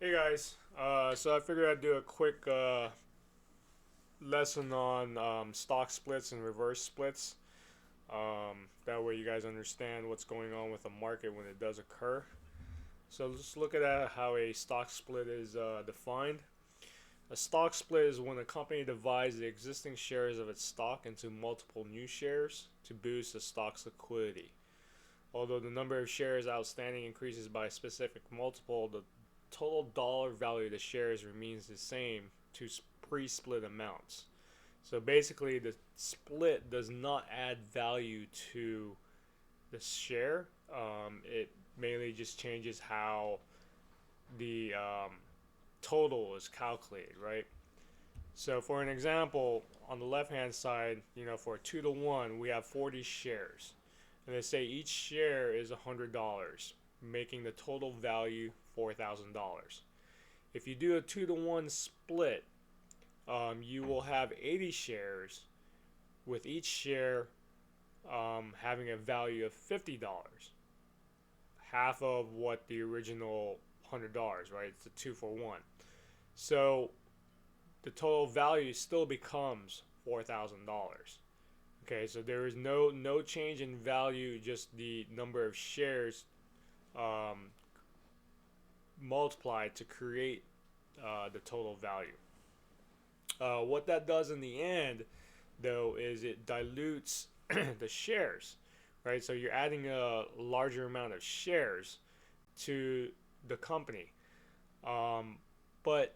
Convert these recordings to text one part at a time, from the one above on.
Hey guys, so I figured I'd do a quick lesson on stock splits and reverse splits. That way you guys understand what's going on with the market when it does occur. So let's look at how a stock split is defined. A stock split is when a company divides the existing shares of its stock into multiple new shares to boost the stock's liquidity. Although the number of shares outstanding increases by a specific multiple, the total dollar value of the shares remains the same to pre-split amounts. So basically, the split does not add value to the share. It mainly just changes how the total is calculated, right? So for an example, on the left-hand side, for a 2-to-1, we have 40 shares. And they say each share is $100, making the total value $4,000. If you do a 2-to-1 split, you will have 80 shares, with each share having a value of $50, half of what the original $100, right? It's a 2-for-1. So the total value still becomes $4,000. Okay, so there is no change in value, just the number of shares um, multiplied to create the total value. What that does in the end, though, is it dilutes the shares, right? So you're adding a larger amount of shares to the company, um, but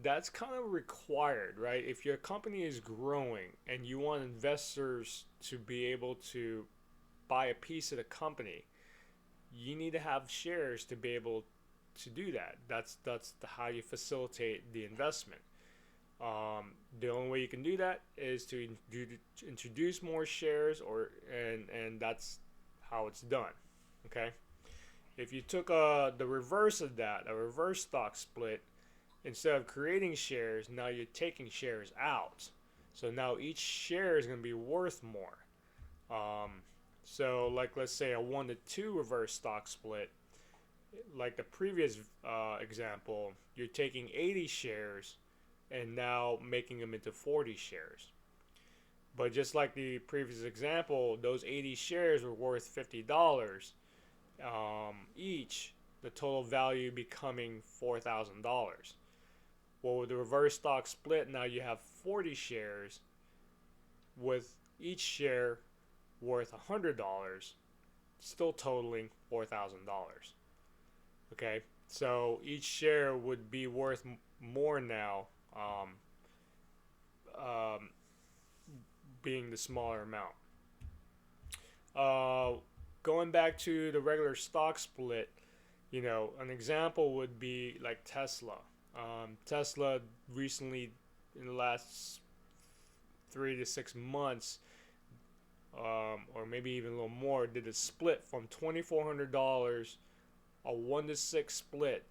that's kind of required, right? If your company is growing and you want investors to be able to buy a piece of the company, you need to have shares to be able to do that. That's how you facilitate the investment. The only way you can do that is to introduce more shares, and that's how it's done. Okay. If you took the reverse of that, a reverse stock split, instead of creating shares, now you're taking shares out. So now each share is going to be worth more. Um, so, like, let's say a 1-to-2 reverse stock split, like the previous example, you're taking 80 shares and now making them into 40 shares. But just like the previous example, those 80 shares were worth $50 each, the total value becoming $4,000. Well, with the reverse stock split, now you have 40 shares with each share worth $100, still totaling $4,000. Okay, so each share would be worth more now, um, um, being the smaller amount. Uh, Going back to the regular stock split, an example would be like Tesla. Tesla recently, in the last 3 to 6 months, or maybe even a little more, did a split from $2,400, a 1-to-6 split.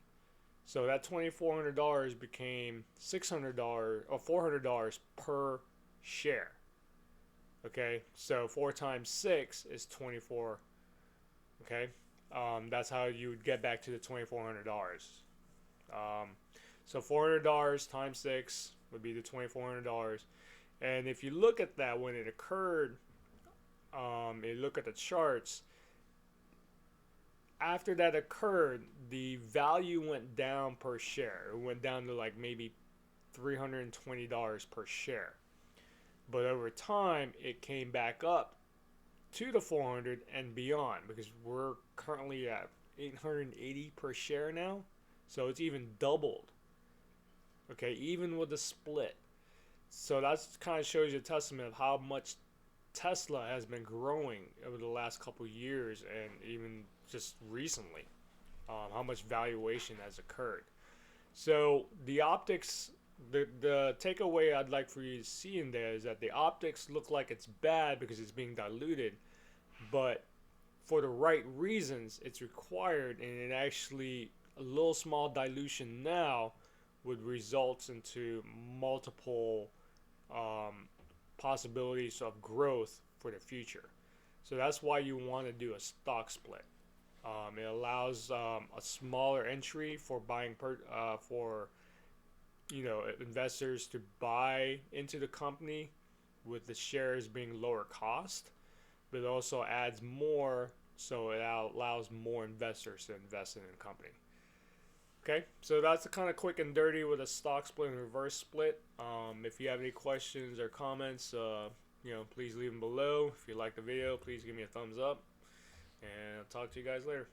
So that $2,400 became $600 or $400 per share. Okay, so 4 times 6 is 24. Okay, that's how you would get back to the $2,400. Um, so $400 times 6 would be the $2,400. And if you look at that when it occurred, you look at the charts. After that occurred, the value went down per share. It went down to like maybe $320 per share. But over time, it came back up to the 400 and beyond, because we're currently at 880 per share now. So it's even doubled. Okay, even with the split. So that's kind of shows you a testament of how much Tesla has been growing over the last couple years, and even just recently, how much valuation has occurred. So the optics, the takeaway I'd like for you to see in there is that the optics look like it's bad because it's being diluted, but for the right reasons, it's required, and it actually, a little small dilution now would result into multiple possibilities of growth for the future. So that's why you want to do a stock split. It allows a smaller entry for buying for investors to buy into the company with the shares being lower cost, but it also adds more, so it allows more investors to invest in the company. Okay, so that's the kind of quick and dirty with a stock split and reverse split. If you have any questions or comments, please leave them below. If you like the video, please give me a thumbs up, and I'll talk to you guys later.